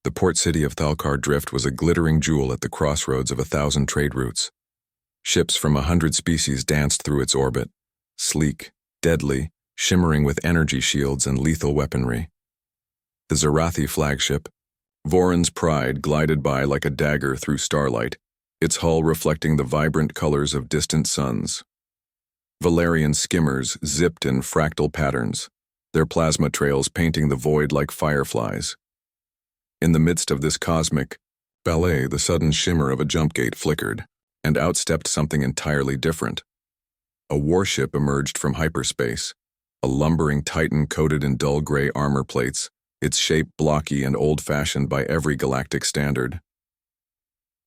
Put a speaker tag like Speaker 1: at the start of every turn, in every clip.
Speaker 1: The port city of Thalkar Drift was a glittering jewel at the crossroads of 1,000 trade routes. Ships from 100 species danced through its orbit, sleek, deadly, shimmering with energy shields and lethal weaponry. The Zarathi flagship, Voron's Pride, glided by like a dagger through starlight, its hull reflecting the vibrant colors of distant suns. Valerian skimmers zipped in fractal patterns, their plasma trails painting the void like fireflies. In the midst of this cosmic ballet, the sudden shimmer of a jump gate flickered, and out stepped something entirely different. A warship emerged from hyperspace, a lumbering titan coated in dull gray armor plates, its shape blocky and old-fashioned by every galactic standard.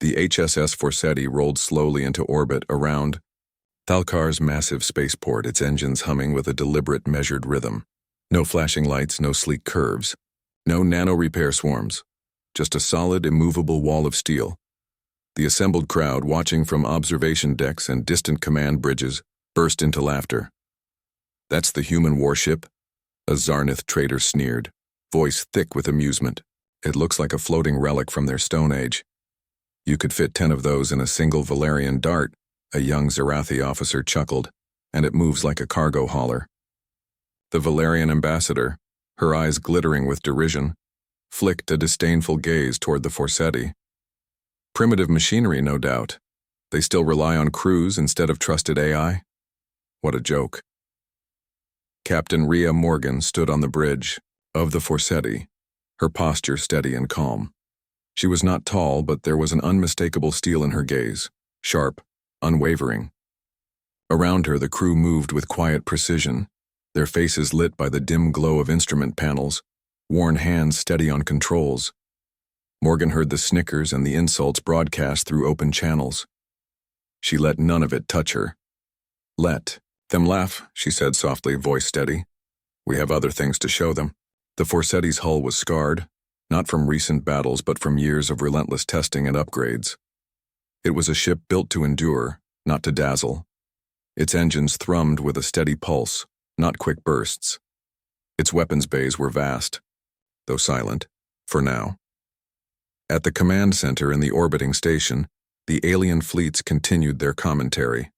Speaker 1: The HSS Forsetti rolled slowly into orbit around Thalkar's massive spaceport, its engines humming with a deliberate, measured rhythm. No flashing lights, no sleek curves, no nano-repair swarms, just a solid, immovable wall of steel. The assembled crowd, watching from observation decks and distant command bridges, burst into laughter. "That's the human warship?" a Zarnith trader sneered, voice thick with amusement. "It looks like a floating relic from their Stone Age. You could fit 10 of those in a single Valerian dart," a young Zarathi officer chuckled, "and it moves like a cargo hauler." The Valerian ambassador, her eyes glittering with derision, flicked a disdainful gaze toward the Forsetti. "Primitive machinery, no doubt. They still rely on crews instead of trusted AI? What a joke." Captain Rhea Morgan stood on the bridge of the Forsetti, her posture steady and calm. She was not tall, but there was an unmistakable steel in her gaze, sharp, unwavering. Around her, the crew moved with quiet precision, their faces lit by the dim glow of instrument panels, worn hands steady on controls. Morgan heard the snickers and the insults broadcast through open channels. She let none of it touch her. "Let them laugh," she said softly, voice steady. "We have other things to show them." The Forsetti's hull was scarred, not from recent battles but from years of relentless testing and upgrades. It was a ship built to endure, not to dazzle. Its engines thrummed with a steady pulse, not quick bursts. Its weapons bays were vast, though silent, for now. At the command center in the orbiting station, the alien fleets continued their commentary.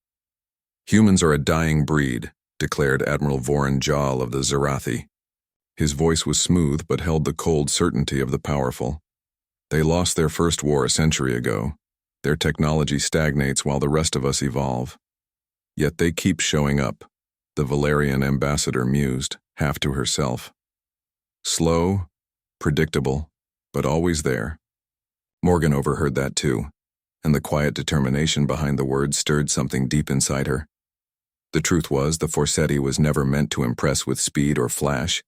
Speaker 1: "Humans are a dying breed," declared Admiral Voron Jal of the Zarathi. His voice was smooth but held the cold certainty of the powerful. "They lost their first war a century ago. Their technology stagnates while the rest of us evolve. Yet they keep showing up," the Valerian ambassador mused, half to herself. "Slow, predictable, but always there." Morgan overheard that too, and the quiet determination behind the words stirred something deep inside her. The truth was, the Forsetti was never meant to impress with speed or flash.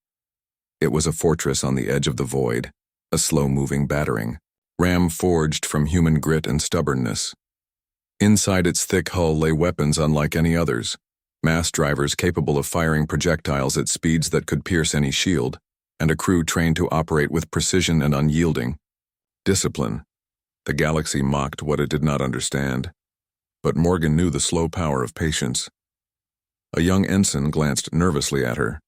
Speaker 1: It was a fortress on the edge of the void, a slow-moving battering, ram forged from human grit and stubbornness. Inside its thick hull lay weapons unlike any others, mass drivers capable of firing projectiles at speeds that could pierce any shield, and a crew trained to operate with precision and unyielding discipline. The galaxy mocked what it did not understand, but Morgan knew the slow power of patience. A young ensign glanced nervously at her.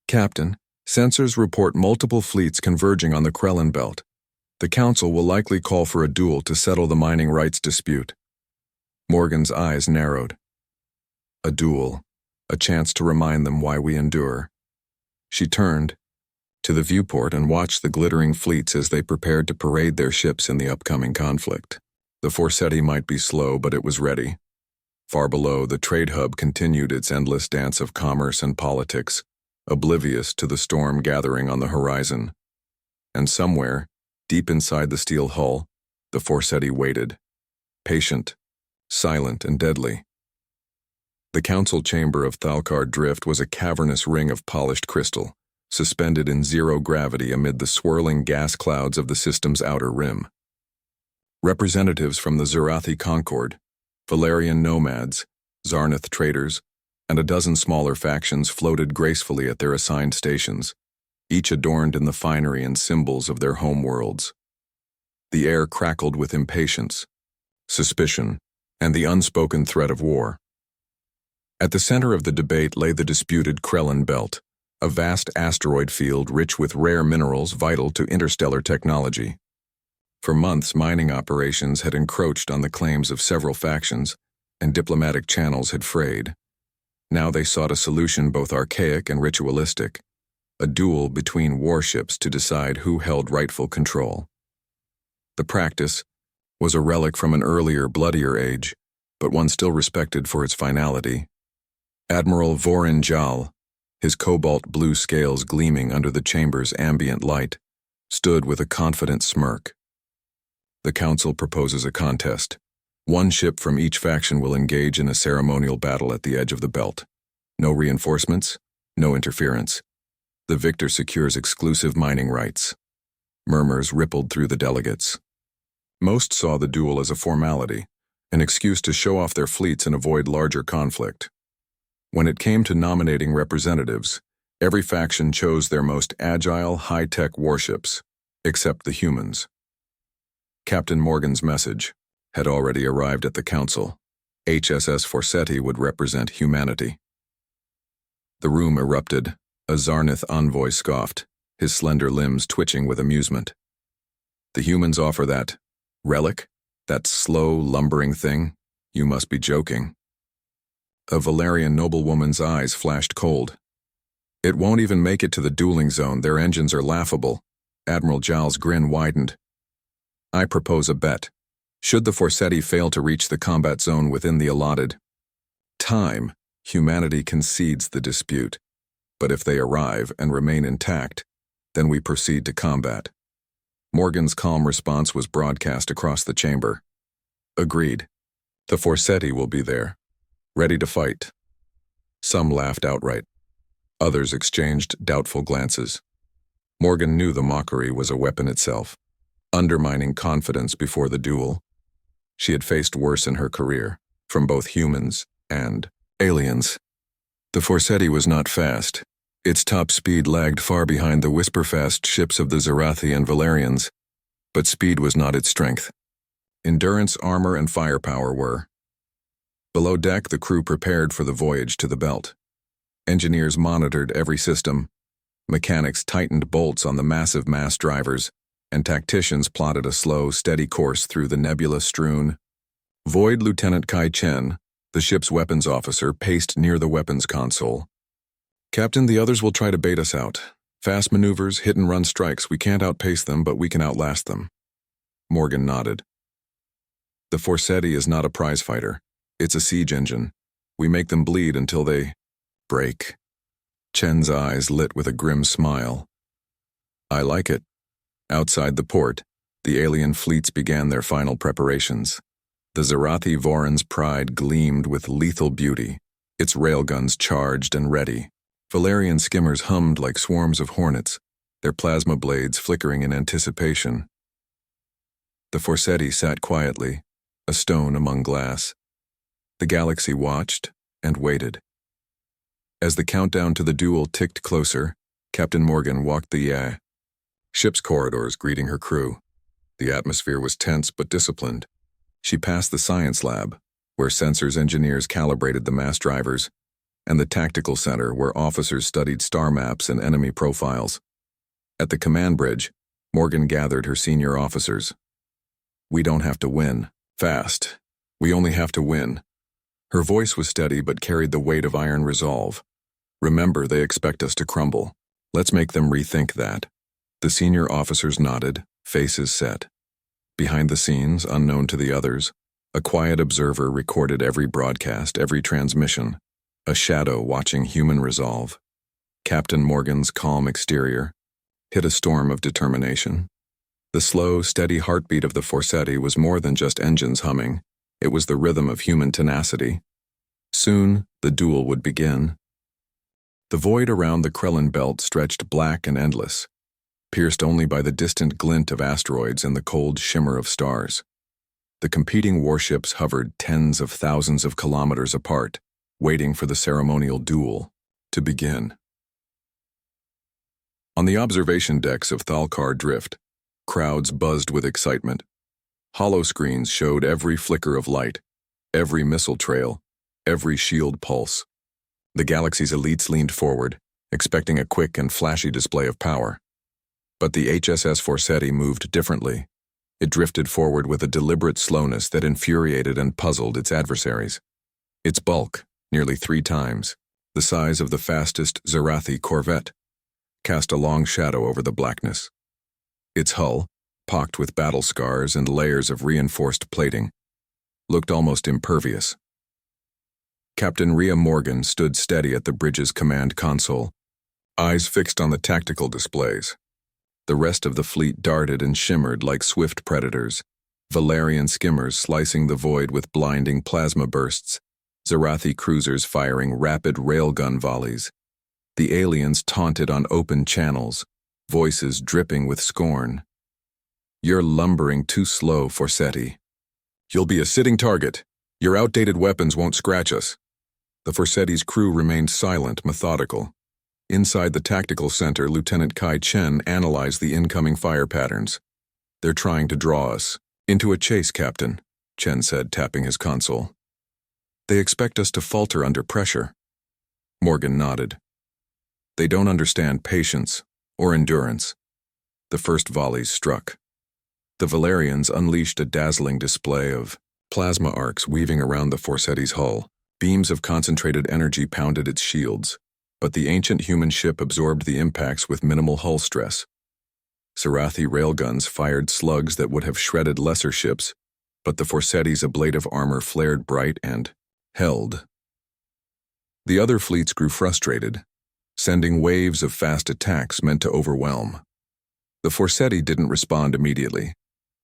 Speaker 1: "Captain, sensors report multiple fleets converging on the Krellin Belt. The Council will likely call for a duel to settle the mining rights dispute." Morgan's eyes narrowed. A duel, a chance to remind them why we endure. She turned to the viewport and watched the glittering fleets as they prepared to parade their ships in the upcoming conflict. The Forsetti might be slow, but it was ready. Far below, the trade hub continued its endless dance of commerce and politics, oblivious to the storm gathering on the horizon. And somewhere, deep inside the steel hull, the Forsetti waited, patient, silent, and deadly. The council chamber of Thalkar Drift was a cavernous ring of polished crystal, suspended in zero gravity amid the swirling gas clouds of the system's outer rim. Representatives from the Zarathi Concord, Valerian nomads, Zarnith traders, and a dozen smaller factions floated gracefully at their assigned stations, each adorned in the finery and symbols of their homeworlds. The air crackled with impatience, suspicion, and the unspoken threat of war. At the center of the debate lay the disputed Krellin Belt, a vast asteroid field rich with rare minerals vital to interstellar technology. For months, mining operations had encroached on the claims of several factions, and diplomatic channels had frayed. Now they sought a solution both archaic and ritualistic, a duel between warships to decide who held rightful control. The practice was a relic from an earlier, bloodier age, but one still respected for its finality. Admiral Vorin Jal, his cobalt blue scales gleaming under the chamber's ambient light, stood with a confident smirk. The Council proposes a contest. One ship from each faction will engage in a ceremonial battle at the edge of the belt. No reinforcements, no interference. The victor secures exclusive mining rights. Murmurs rippled through the delegates. Most saw the duel as a formality, an excuse to show off their fleets and avoid larger conflict. When it came to nominating representatives, every faction chose their most agile, high-tech warships, except the humans. Captain Morgan's message had already arrived at the Council. HSS Forsetti would represent humanity. The room erupted. A Zarnith envoy scoffed, his slender limbs twitching with amusement. The humans offer that relic, that slow, lumbering thing? You must be joking. A Valerian noblewoman's eyes flashed cold. It won't even make it to the dueling zone. Their engines are laughable. Admiral Jal's grin widened. I propose a bet. Should the Forsetti fail to reach the combat zone within the allotted time, humanity concedes the dispute. But if they arrive and remain intact, then we proceed to combat. Morgan's calm response was broadcast across the chamber. Agreed. The Forsetti will be there, ready to fight. Some laughed outright. Others exchanged doubtful glances. Morgan knew the mockery was a weapon itself, undermining confidence before the duel. She had faced worse in her career, from both humans and aliens. The Forsetti was not fast. Its top speed lagged far behind the whisper-fast ships of the Zarathi and Valerians, but speed was not its strength. Endurance, armor, and firepower were. Below deck, the crew prepared for the voyage to the belt. Engineers monitored every system. Mechanics tightened bolts on the massive mass drivers, and tacticians plotted a slow, steady course through the nebula-strewn. Void Lieutenant Kai Chen, the ship's weapons officer, paced near the weapons console. Captain, the others will try to bait us out. Fast maneuvers, hit-and-run strikes. We can't outpace them, but we can outlast them. Morgan nodded. The Forsetti is not a prize fighter. It's a siege engine. We make them bleed until they break. Chen's eyes lit with a grim smile. I like it. Outside the port, the alien fleets began their final preparations. The Zarathi Vorin's pride gleamed with lethal beauty, its railguns charged and ready. Valerian skimmers hummed like swarms of hornets, their plasma blades flickering in anticipation. The Forsetti sat quietly, a stone among glass. The galaxy watched and waited. As the countdown to the duel ticked closer, Captain Morgan walked the ship's corridors greeting her crew. The atmosphere was tense but disciplined. She passed the science lab, where sensors engineers calibrated the mass drivers, and the tactical center, where officers studied star maps and enemy profiles. At the command bridge, Morgan gathered her senior officers. We don't have to win fast. We only have to win. Her voice was steady but carried the weight of iron resolve. Remember, they expect us to crumble. Let's make them rethink that. The senior officers nodded, faces set. Behind the scenes, unknown to the others, a quiet observer recorded every broadcast, every transmission, a shadow watching human resolve. Captain Morgan's calm exterior hid a storm of determination. The slow, steady heartbeat of the Forsetti was more than just engines humming. It was the rhythm of human tenacity. Soon, the duel would begin. The void around the Krellin belt stretched black and endless, pierced only by the distant glint of asteroids and the cold shimmer of stars. The competing warships hovered tens of thousands of kilometers apart, waiting for the ceremonial duel to begin. On the observation decks of Thalkar Drift, crowds buzzed with excitement. Holoscreens showed every flicker of light, every missile trail, every shield pulse. The galaxy's elites leaned forward, expecting a quick and flashy display of power. But the HSS Forsetti moved differently. It drifted forward with a deliberate slowness that infuriated and puzzled its adversaries. Its bulk, nearly 3 times the size of the fastest Zarathi corvette, cast a long shadow over the blackness. Its hull, pocked with battle scars and layers of reinforced plating, looked almost impervious. Captain Rhea Morgan stood steady at the bridge's command console, eyes fixed on the tactical displays. The rest of the fleet darted and shimmered like swift predators, Valerian skimmers slicing the void with blinding plasma bursts, Zarathi cruisers firing rapid railgun volleys. The aliens taunted on open channels, voices dripping with scorn. "You're lumbering too slow, Forsetti. You'll be a sitting target. Your outdated weapons won't scratch us." The Forsetti's crew remained silent, methodical. Inside the tactical center, Lieutenant Kai Chen analyzed the incoming fire patterns. "They're trying to draw us into a chase, Captain," Chen said, tapping his console. "They expect us to falter under pressure." Morgan nodded. "They don't understand patience or endurance." The first volleys struck. The Valerians unleashed a dazzling display of plasma arcs weaving around the Forsetti's hull. Beams of concentrated energy pounded its shields, but the ancient human ship absorbed the impacts with minimal hull stress. Zarathi railguns fired slugs that would have shredded lesser ships, but the Forsetti's ablative armor flared bright and held. The other fleets grew frustrated, sending waves of fast attacks meant to overwhelm. The Forsetti didn't respond immediately.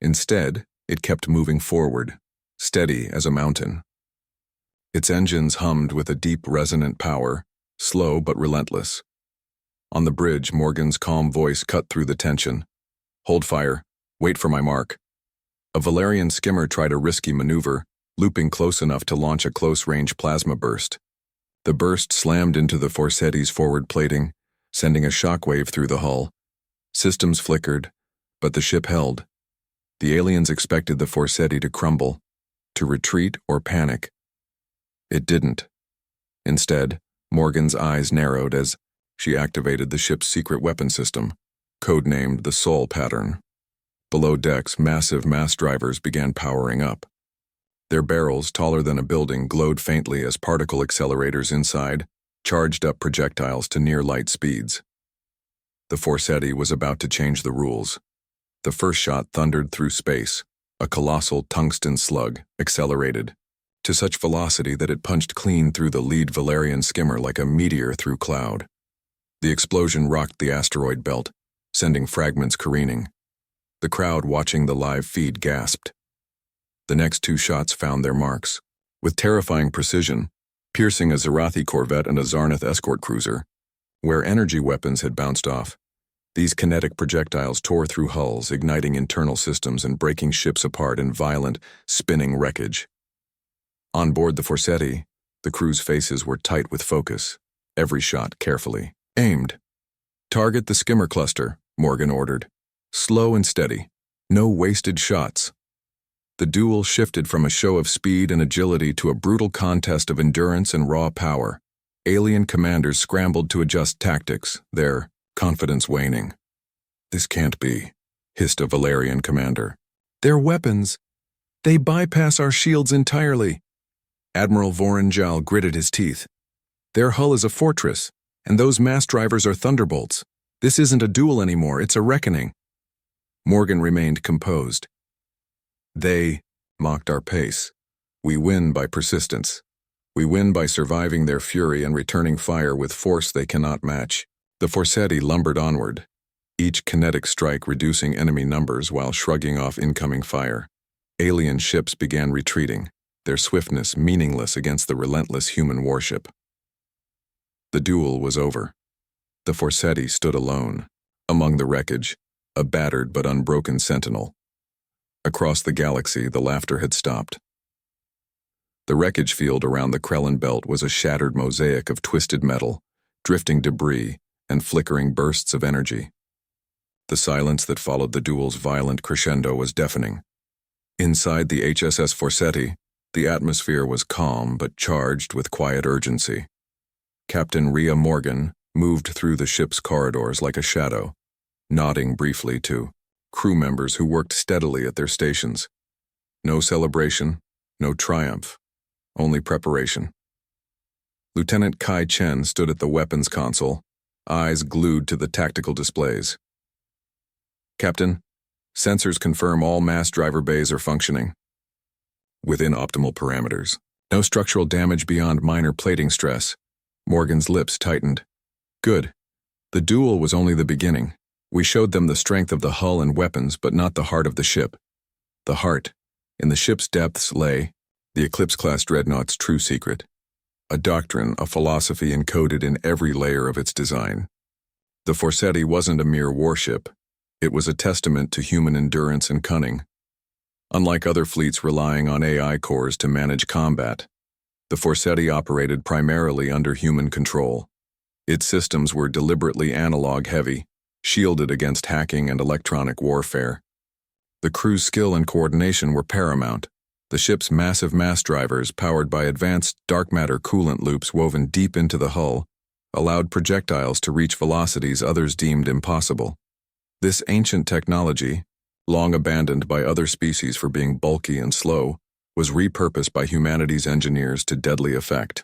Speaker 1: Instead, it kept moving forward, steady as a mountain. Its engines hummed with a deep resonant power, slow but relentless. On the bridge, Morgan's calm voice cut through the tension. "Hold fire. Wait for my mark." A Valerian skimmer tried a risky maneuver, looping close enough to launch a close-range plasma burst. The burst slammed into the Forsetti's forward plating, sending a shockwave through the hull. Systems flickered, but the ship held. The aliens expected the Forsetti to crumble, to retreat or panic. It didn't. Instead, Morgan's eyes narrowed as she activated the ship's secret weapon system, codenamed the Soul Pattern. Below decks, massive mass drivers began powering up. Their barrels, taller than a building, glowed faintly as particle accelerators inside charged up projectiles to near light speeds. The Forsetti was about to change the rules. The first shot thundered through space, a colossal tungsten slug, accelerated to such velocity that it punched clean through the lead Valerian skimmer like a meteor through cloud. The explosion rocked the asteroid belt, sending fragments careening. The crowd watching the live feed gasped. The next 2 shots found their marks, with terrifying precision, piercing a Zarathi corvette and a Zarnath escort cruiser. Where energy weapons had bounced off, these kinetic projectiles tore through hulls, igniting internal systems and breaking ships apart in violent, spinning wreckage. On board the Forsetti, the crew's faces were tight with focus, every shot carefully aimed. "Target the skimmer cluster," Morgan ordered. "Slow and steady. No wasted shots." The duel shifted from a show of speed and agility to a brutal contest of endurance and raw power. Alien commanders scrambled to adjust tactics, their confidence waning. "This can't be," hissed a Valerian commander. "Their weapons. They bypass our shields entirely." Admiral Voronjal gritted his teeth. "Their hull is a fortress, and those mass drivers are thunderbolts. This isn't a duel anymore, it's a reckoning." Morgan remained composed. "They mocked our pace. We win by persistence. We win by surviving their fury and returning fire with force they cannot match." The Forsetti lumbered onward, each kinetic strike reducing enemy numbers while shrugging off incoming fire. Alien ships began retreating, their swiftness meaningless against the relentless human warship. The duel was over. The Forsetti stood alone, among the wreckage, a battered but unbroken sentinel. Across the galaxy, the laughter had stopped. The wreckage field around the Krellin belt was a shattered mosaic of twisted metal, drifting debris, and flickering bursts of energy. The silence that followed the duel's violent crescendo was deafening. Inside the HSS Forsetti, the atmosphere was calm but charged with quiet urgency. Captain Rhea Morgan, moved through the ship's corridors like a shadow, nodding briefly to crew members who worked steadily at their stations. No celebration, no triumph, only preparation. Lieutenant Kai Chen stood at the weapons console, eyes glued to the tactical displays. "Captain, sensors confirm all mass driver bays are functioning within optimal parameters. No structural damage beyond minor plating stress." Morgan's lips tightened. "Good. The duel was only the beginning. We showed them the strength of the hull and weapons, but not the heart of the ship. The heart, in the ship's depths, lay the Eclipse-class dreadnought's true secret. A doctrine, a philosophy encoded in every layer of its design. The Forsetti wasn't a mere warship. It was a testament to human endurance and cunning. Unlike other fleets relying on AI cores to manage combat, the Forsetti operated primarily under human control. Its systems were deliberately analog-heavy, shielded against hacking and electronic warfare. The crew's skill and coordination were paramount. The ship's massive mass drivers, powered by advanced dark matter coolant loops woven deep into the hull, allowed projectiles to reach velocities others deemed impossible. This ancient technology, long abandoned by other species for being bulky and slow, was repurposed by humanity's engineers to deadly effect.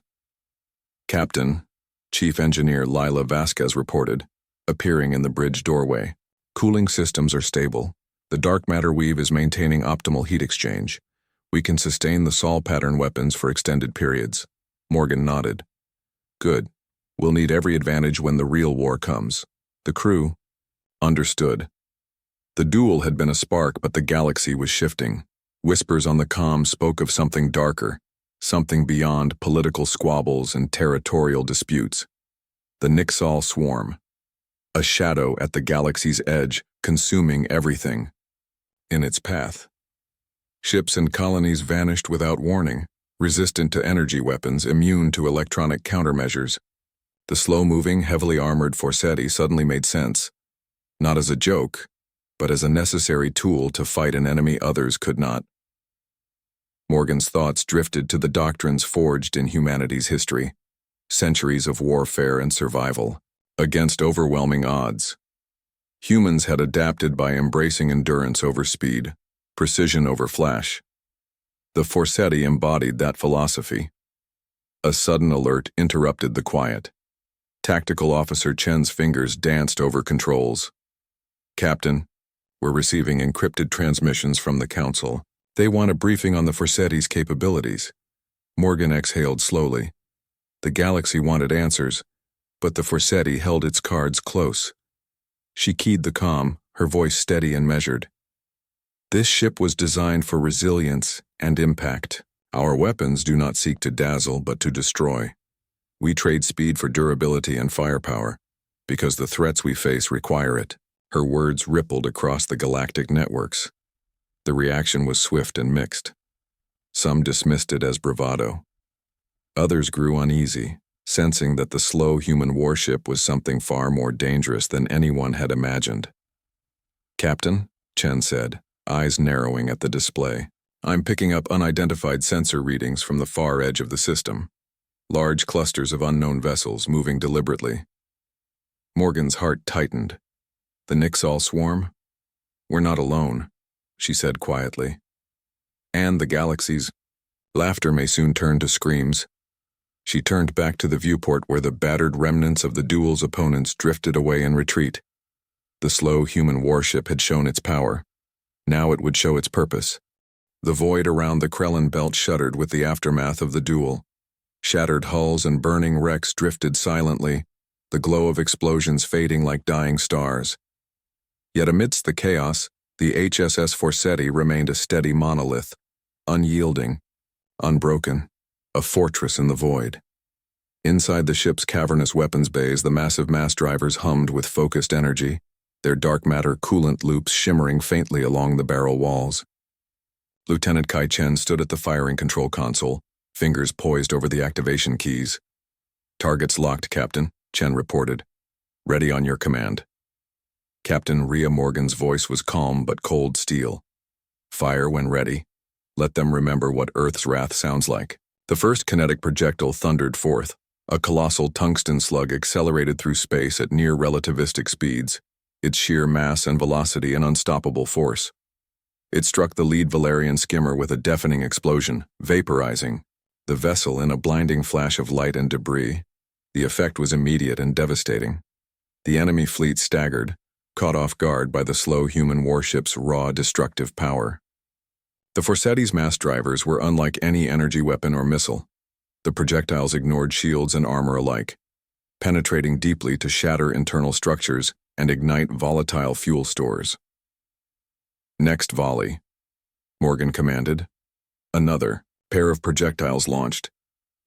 Speaker 1: "Captain," Chief Engineer Lila Vasquez reported, appearing in the bridge doorway. "Cooling systems are stable. The dark matter weave is maintaining optimal heat exchange. We can sustain the Sol pattern weapons for extended periods." Morgan nodded. "Good. We'll need every advantage when the real war comes." The crew understood. The duel had been a spark, but the galaxy was shifting. Whispers on the comm spoke of something darker, something beyond political squabbles and territorial disputes. The Nixal swarm. A shadow at the galaxy's edge, consuming everything in its path. Ships and colonies vanished without warning, resistant to energy weapons, immune to electronic countermeasures. The slow-moving, heavily armored Forsetti suddenly made sense, not as a joke, but as a necessary tool to fight an enemy others could not. Morgan's thoughts drifted to the doctrines forged in humanity's history, centuries of warfare and survival, against overwhelming odds. Humans had adapted by embracing endurance over speed, precision over flash. The Forsetti embodied that philosophy. A sudden alert interrupted the quiet. Tactical Officer Chen's fingers danced over controls. "Captain, we're receiving encrypted transmissions from the Council. They want a briefing on the Forsetti's capabilities." Morgan exhaled slowly. The galaxy wanted answers, but the Forsetti held its cards close. She keyed the comm, her voice steady and measured. "This ship was designed for resilience and impact. Our weapons do not seek to dazzle but to destroy. We trade speed for durability and firepower, because the threats we face require it." Her words rippled across the galactic networks. The reaction was swift and mixed. Some dismissed it as bravado. Others grew uneasy, sensing that the slow human warship was something far more dangerous than anyone had imagined. "Captain," Chen said, eyes narrowing at the display, "I'm picking up unidentified sensor readings from the far edge of the system. Large clusters of unknown vessels moving deliberately." Morgan's heart tightened. "The Nixal swarm? We're not alone," she said quietly. "And the galaxy's laughter may soon turn to screams." She turned back to the viewport where the battered remnants of the duel's opponents drifted away in retreat. The slow human warship had shown its power. Now it would show its purpose. The void around the Krellin belt shuddered with the aftermath of the duel. Shattered hulls and burning wrecks drifted silently, the glow of explosions fading like dying stars. Yet amidst the chaos, the HSS Forsetti remained a steady monolith, unyielding, unbroken, a fortress in the void. Inside the ship's cavernous weapons bays, the massive mass drivers hummed with focused energy, their dark matter coolant loops shimmering faintly along the barrel walls. Lieutenant Kai Chen stood at the firing control console, fingers poised over the activation keys. "Targets locked, Captain," Chen reported. "Ready on your command." Captain Rhea Morgan's voice was calm but cold steel. "Fire when ready. Let them remember what Earth's wrath sounds like." The first kinetic projectile thundered forth, A colossal tungsten slug accelerated through space at near relativistic speeds, its sheer mass and velocity an unstoppable force. It struck the lead Valerian skimmer with a deafening explosion, vaporizing the vessel in a blinding flash of light and debris. The effect was immediate and devastating. The enemy fleet staggered, caught off guard by the slow human warship's raw destructive power. The Forsetti's mass drivers were unlike any energy weapon or missile. The projectiles ignored shields and armor alike, penetrating deeply to shatter internal structures and ignite volatile fuel stores. Next volley, Morgan commanded. Another pair of projectiles launched,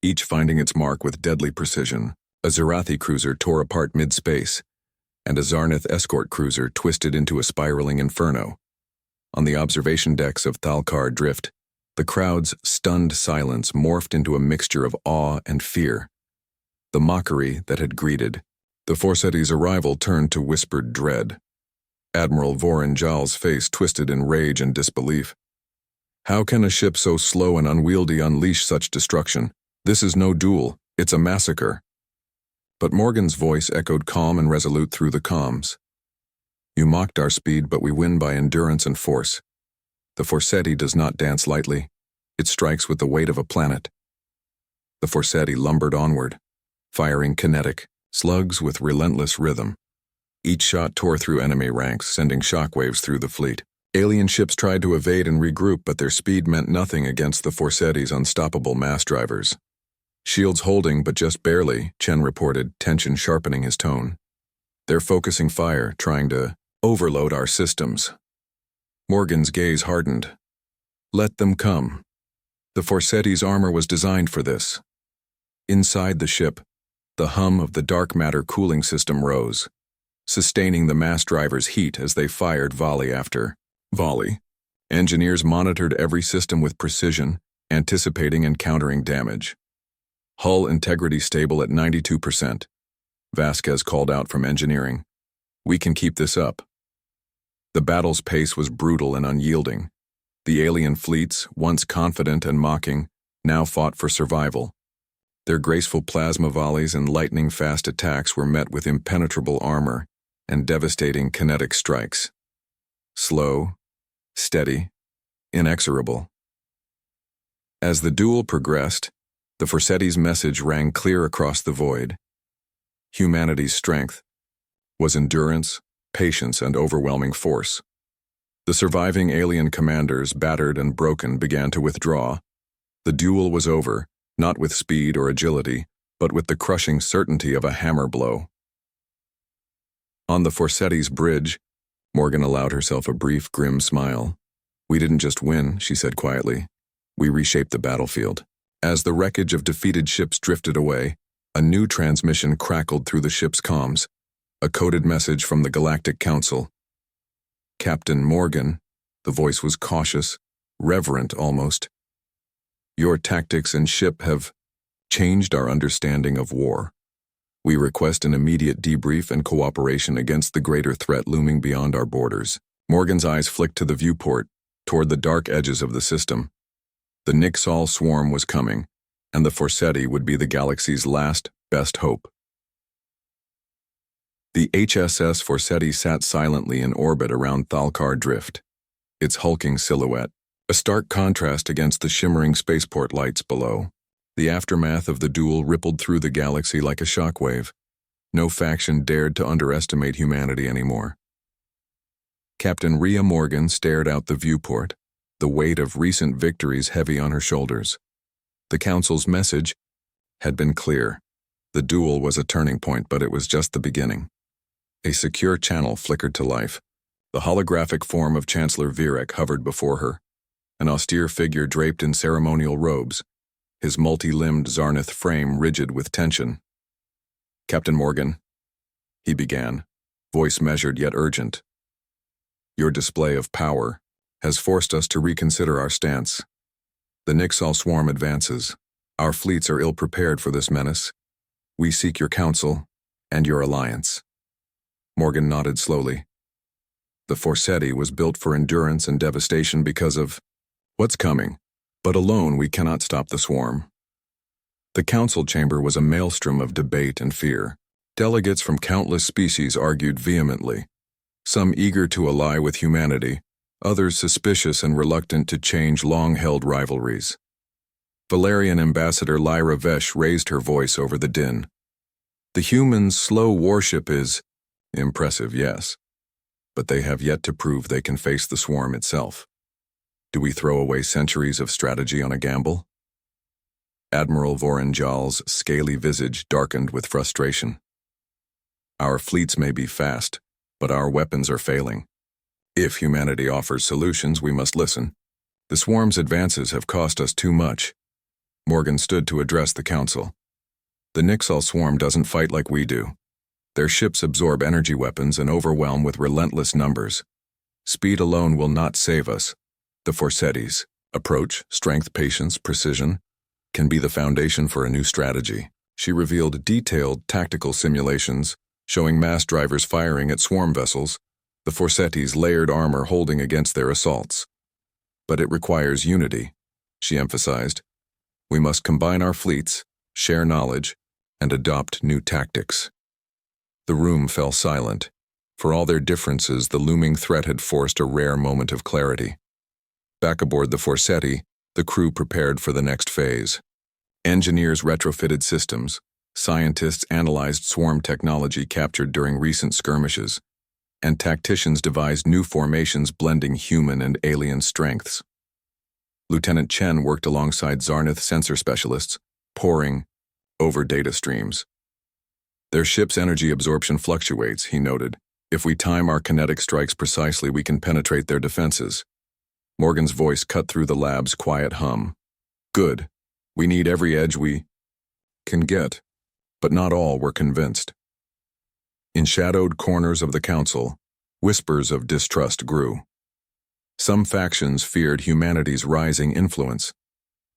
Speaker 1: each finding its mark with deadly precision. A Zarathi cruiser tore apart mid-space, and a Zarnith escort cruiser twisted into a spiraling inferno. On the observation decks of Thalkar Drift, the crowd's stunned silence morphed into a mixture of awe and fear. The mockery that had greeted the Forsetti's arrival turned to whispered dread. Admiral Vorenjal's face twisted in rage and disbelief. How can a ship so slow and unwieldy unleash such destruction? This is no duel, it's a massacre. But Morgan's voice echoed calm and resolute through the comms. You mocked our speed, but we win by endurance and force. The Forsetti does not dance lightly. It strikes with the weight of a planet. The Forsetti lumbered onward, firing kinetic slugs with relentless rhythm. Each shot tore through enemy ranks, sending shockwaves through the fleet. Alien ships tried to evade and regroup, but their speed meant nothing against the Forsetti's unstoppable mass drivers. Shields holding, but just barely, Chen reported, tension sharpening his tone. They're focusing fire, trying to overload our systems. Morgan's gaze hardened. Let them come. The Forsetti's armor was designed for this. Inside the ship, the hum of the dark matter cooling system rose, sustaining the mass driver's heat as they fired volley after volley. Engineers monitored every system with precision, anticipating and countering damage. Hull integrity stable at 92%. Vasquez called out from engineering. We can keep this up. The battle's pace was brutal and unyielding. The alien fleets, once confident and mocking, now fought for survival. Their graceful plasma volleys and lightning-fast attacks were met with impenetrable armor and devastating kinetic strikes. Slow, steady, inexorable. As the duel progressed, the Forsetti's message rang clear across the void. Humanity's strength was endurance, patience, and overwhelming force. The surviving alien commanders, battered and broken, began to withdraw. The duel was over, not with speed or agility, but with the crushing certainty of a hammer blow. On the Forsetti's bridge, Morgan allowed herself a brief, grim smile. We didn't just win, she said quietly. We reshaped the battlefield. As the wreckage of defeated ships drifted away, a new transmission crackled through the ship's comms, a coded message from the Galactic Council. Captain Morgan, the voice was cautious, reverent almost. Your tactics and ship have changed our understanding of war. We request an immediate debrief and cooperation against the greater threat looming beyond our borders. Morgan's eyes flicked to the viewport, toward the dark edges of the system. The Nixal swarm was coming, and the Forsetti would be the galaxy's last, best hope. The HSS Forsetti sat silently in orbit around Thalkar Drift, its hulking silhouette, a stark contrast against the shimmering spaceport lights below. The aftermath of the duel rippled through the galaxy like a shockwave. No faction dared to underestimate humanity anymore. Captain Rhea Morgan stared out the viewport, the weight of recent victories heavy on her shoulders. The Council's message had been clear. The duel was a turning point, but it was just the beginning. A secure channel flickered to life. The holographic form of Chancellor Virek hovered before her, an austere figure draped in ceremonial robes, his multi-limbed Zarnith frame rigid with tension. Captain Morgan, he began, voice measured yet urgent. Your display of power has forced us to reconsider our stance. The Nixal swarm advances. Our fleets are ill-prepared for this menace. We seek your counsel and your alliance. Morgan nodded slowly. The Forsetti was built for endurance and devastation because of what's coming, but alone we cannot stop the swarm. The council chamber was a maelstrom of debate and fear. Delegates from countless species argued vehemently, some eager to ally with humanity, others suspicious and reluctant to change long-held rivalries. Valerian Ambassador Lyra Vesh raised her voice over the din. The humans' slow warship is impressive, yes, but they have yet to prove they can face the swarm itself. Do we throw away centuries of strategy on a gamble? Admiral Vorenjal's scaly visage darkened with frustration. Our fleets may be fast, but our weapons are failing. If humanity offers solutions, we must listen. The swarm's advances have cost us too much. Morgan stood to address the council. The Nixal swarm doesn't fight like we do. Their ships absorb energy weapons and overwhelm with relentless numbers. Speed alone will not save us. The Forsetti's approach, strength, patience, precision, can be the foundation for a new strategy. She revealed detailed tactical simulations, showing mass drivers firing at swarm vessels, the Forsetti's layered armor holding against their assaults. But it requires unity, she emphasized. We must combine our fleets, share knowledge, and adopt new tactics. The room fell silent. For all their differences, the looming threat had forced a rare moment of clarity. Back aboard the Forsetti, the crew prepared for the next phase. Engineers retrofitted systems. Scientists analyzed swarm technology captured during recent skirmishes, and tacticians devised new formations blending human and alien strengths. Lieutenant Chen worked alongside Zarnath sensor specialists, poring over data streams. Their ship's energy absorption fluctuates, he noted. If we time our kinetic strikes precisely, we can penetrate their defenses. Morgan's voice cut through the lab's quiet hum. Good. We need every edge we can get. But not all were convinced. In shadowed corners of the council, whispers of distrust grew. Some factions feared humanity's rising influence.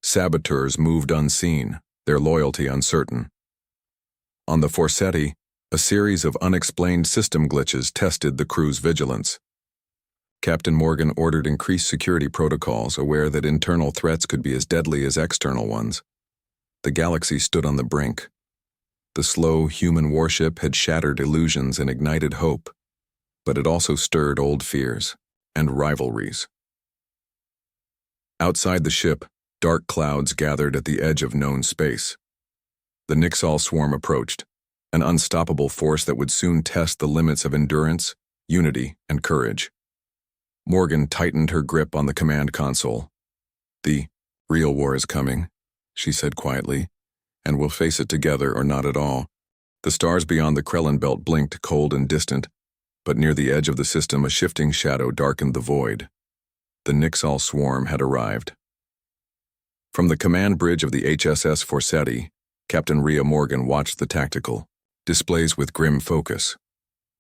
Speaker 1: Saboteurs moved unseen, their loyalty uncertain. On the Forsetti, a series of unexplained system glitches tested the crew's vigilance. Captain Morgan ordered increased security protocols, aware that internal threats could be as deadly as external ones. The galaxy stood on the brink. The slow human warship had shattered illusions and ignited hope, but it also stirred old fears and rivalries. Outside the ship, dark clouds gathered at the edge of known space. The Nixal swarm approached, an unstoppable force that would soon test the limits of endurance, unity, and courage. Morgan tightened her grip on the command console. The real war is coming, she said quietly, and we'll face it together or not at all. The stars beyond the Krellin belt blinked cold and distant, but near the edge of the system a shifting shadow darkened the void. The Nixal swarm had arrived. From the command bridge of the HSS Forsetti, Captain Rhea Morgan watched the tactical displays with grim focus.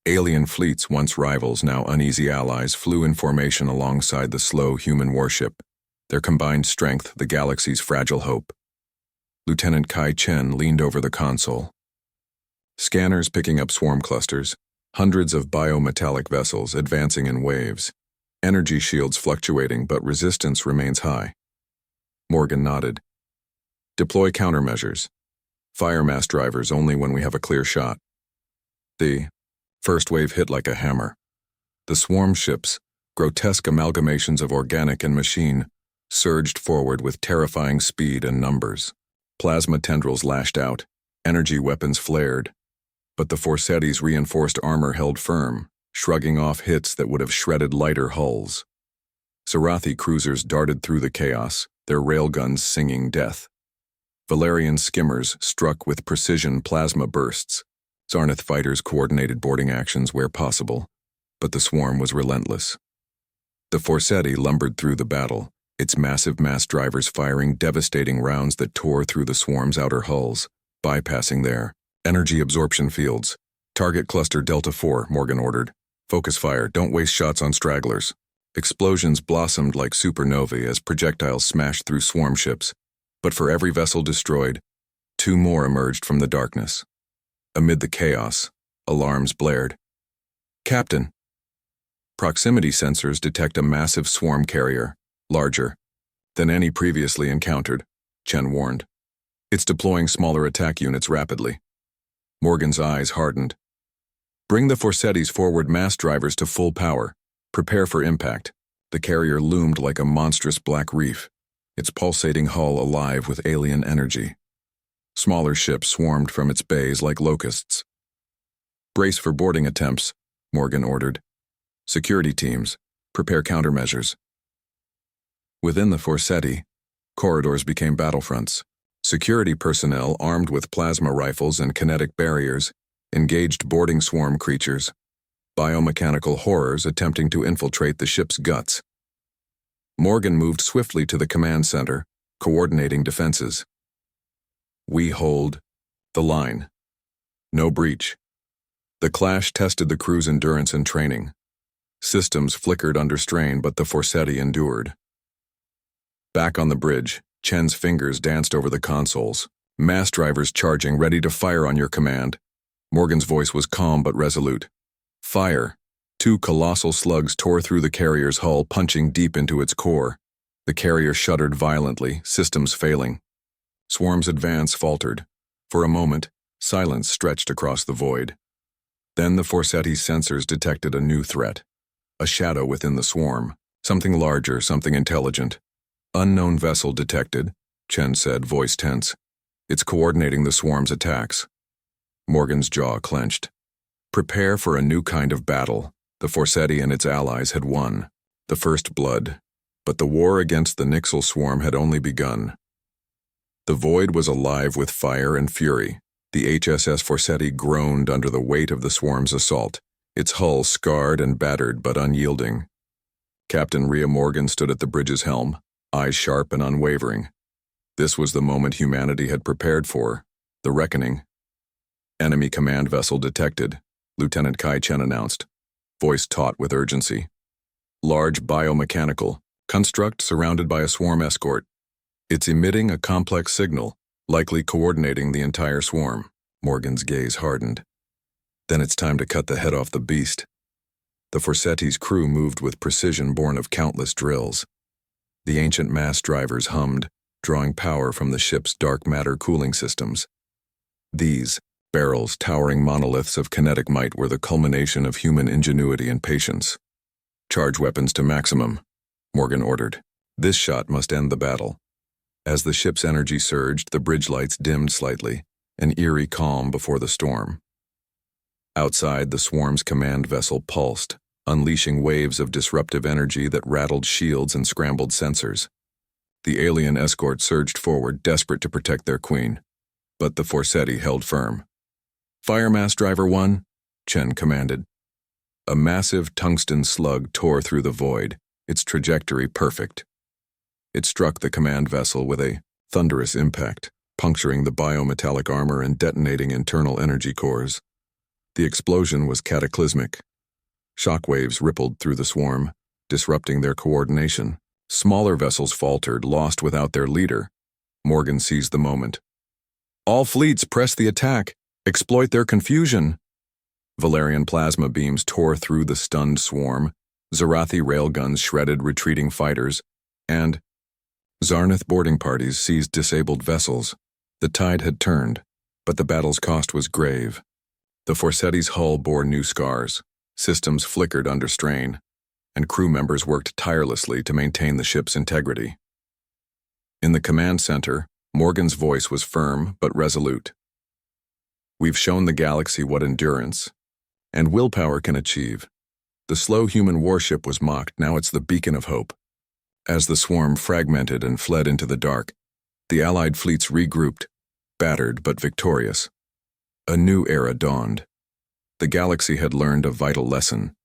Speaker 1: Alien fleets, once rivals, now uneasy allies, flew in formation alongside the slow human warship, their combined strength the galaxy's fragile hope. Lieutenant Kai Chen leaned over the console. Scanners picking up swarm clusters, hundreds of biometallic vessels advancing in waves, energy shields fluctuating, but resistance remains high. Morgan nodded. Deploy countermeasures. Fire mass drivers only when we have a clear shot. The first wave hit like a hammer. The swarm ships, grotesque amalgamations of organic and machine, surged forward with terrifying speed and numbers. Plasma tendrils lashed out, energy weapons flared, but the Forsetti's reinforced armor held firm, shrugging off hits that would have shredded lighter hulls. Sarathi cruisers darted through the chaos, their railguns singing death. Valerian skimmers struck with precision plasma bursts. Zarnath fighters coordinated boarding actions where possible, but the swarm was relentless. The Forsetti lumbered through the battle, its massive mass drivers firing devastating rounds that tore through the swarm's outer hulls, bypassing their energy absorption fields. Target cluster Delta 4, Morgan ordered. Focus fire, don't waste shots on stragglers. Explosions blossomed like supernovae as projectiles smashed through swarm ships, but for every vessel destroyed, 2 more emerged from the darkness. Amid the chaos, alarms blared. Captain! Proximity sensors detect a massive swarm carrier, larger than any previously encountered, Chen warned. It's deploying smaller attack units rapidly. Morgan's eyes hardened. Bring the Forsetti's forward mass drivers to full power. Prepare for impact. The carrier loomed like a monstrous black reef, its pulsating hull alive with alien energy. Smaller ships swarmed from its bays like locusts. Brace for boarding attempts, Morgan ordered. Security teams, prepare countermeasures. Within the Forsetti, corridors became battlefronts. Security personnel armed with plasma rifles and kinetic barriers engaged boarding swarm creatures, biomechanical horrors attempting to infiltrate the ship's guts. Morgan moved swiftly to the command center, coordinating defenses. We hold the line. No breach. The clash tested the crew's endurance and training. Systems flickered under strain, but the Forsetti endured. Back on the bridge, Chen's fingers danced over the consoles. Mass drivers charging, ready to fire on your command. Morgan's voice was calm but resolute. Fire. 2 colossal slugs tore through the carrier's hull, punching deep into its core. The carrier shuddered violently, systems failing. Swarm's advance faltered. For a moment, silence stretched across the void. Then the Forsetti's sensors detected a new threat. A shadow within the swarm. Something larger, something intelligent. Unknown vessel detected, Chen said, voice tense. It's coordinating the swarm's attacks. Morgan's jaw clenched. Prepare for a new kind of battle. The Forsetti and its allies had won. The first blood. But the war against the Nixel swarm had only begun. The void was alive with fire and fury. The HSS Forsetti groaned under the weight of the swarm's assault, its hull scarred and battered but unyielding. Captain Rhea Morgan stood at the bridge's helm, eyes sharp and unwavering. This was the moment humanity had prepared for, the reckoning. Enemy command vessel detected, Lieutenant Kai Chen announced, voice taut with urgency. Large biomechanical construct surrounded by a swarm escort. It's emitting a complex signal, likely coordinating the entire swarm. Morgan's gaze hardened. Then it's time to cut the head off the beast. The Forsetti's crew moved with precision born of countless drills. The ancient mass drivers hummed, drawing power from the ship's dark matter cooling systems. These, barrels towering monoliths of kinetic might, were the culmination of human ingenuity and patience. Charge weapons to maximum, Morgan ordered. This shot must end the battle. As the ship's energy surged, the bridge lights dimmed slightly, an eerie calm before the storm. Outside, the swarm's command vessel pulsed, unleashing waves of disruptive energy that rattled shields and scrambled sensors. The alien escort surged forward, desperate to protect their queen. But the Forsetti held firm. Fire Mass Driver 1, Chen commanded. A massive tungsten slug tore through the void, its trajectory perfect. It struck the command vessel with a thunderous impact, puncturing the biometallic armor and detonating internal energy cores. The explosion was cataclysmic. Shockwaves rippled through the swarm, disrupting their coordination. Smaller vessels faltered, lost without their leader. Morgan seized the moment. All fleets press the attack. Exploit their confusion. Valerian plasma beams tore through the stunned swarm. Zarathi railguns shredded retreating fighters. And Zarnath boarding parties seized disabled vessels. The tide had turned, but the battle's cost was grave. The Forsetti's hull bore new scars. Systems flickered under strain, and crew members worked tirelessly to maintain the ship's integrity. In the command center, Morgan's voice was firm but resolute. We've shown the galaxy what endurance and willpower can achieve. The slow human warship was mocked, now it's the beacon of hope. As the swarm fragmented and fled into the dark, the Allied fleets regrouped, battered but victorious. A new era dawned. The galaxy had learned a vital lesson.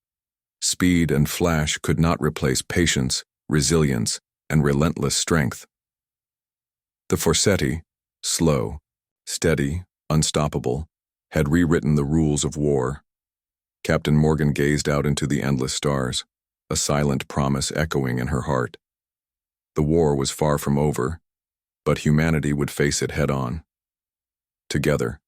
Speaker 1: Speed and flash could not replace patience, resilience, and relentless strength. The Forsetti, slow, steady, unstoppable, had rewritten the rules of war. Captain Morgan gazed out into the endless stars, a silent promise echoing in her heart. The war was far from over, but humanity would face it head-on. Together,